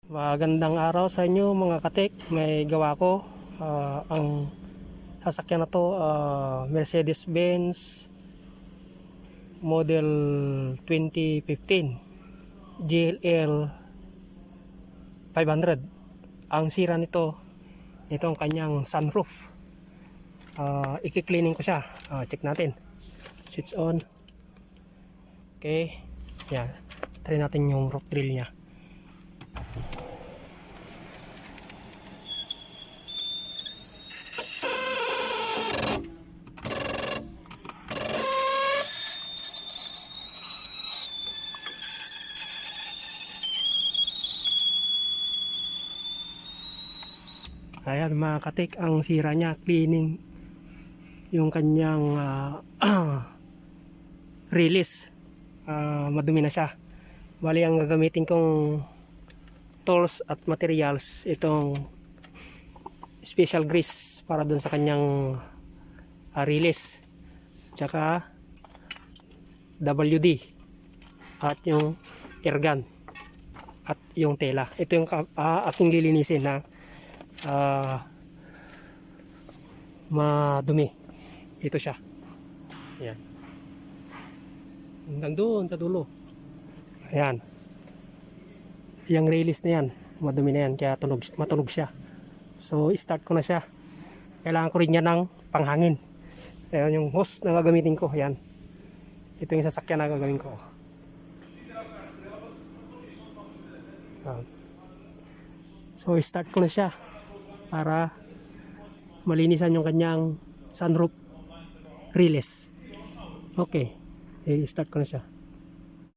Magandang araw sa inyo mga katek. May gawa ko. Ang sasakyan na to, Mercedes-Benz model 2015 GLL 500. Ang sira nito, itong kanyang sunroof. Iki-cleaning ko siya. Check natin. Switch on. Okay. Yan. Try natin yung rock drill niya. Ayan mga katik, ang sira niya, cleaning yung kanyang release. Madumi na siya. Bali ang gagamitin kong tools at materials, itong special grease para dun sa kanyang release, tsaka WD at yung airgun at yung tela. Ito yung aking lilinisin na madumi. Ito siya. Ayan. Hanggang doon sa dulo. Ayan. Yung release na yan, madumi na yan, kaya matunog siya. So start ko na siya. Kailangan ko rin niya ng panghangin. Ayan yung hose na gagamitin ko. Ayan. Ito yung sasakyan na gagawin ko. So start ko na siya para malinisan yung kanyang sunroof release. Okay, start ko na siya.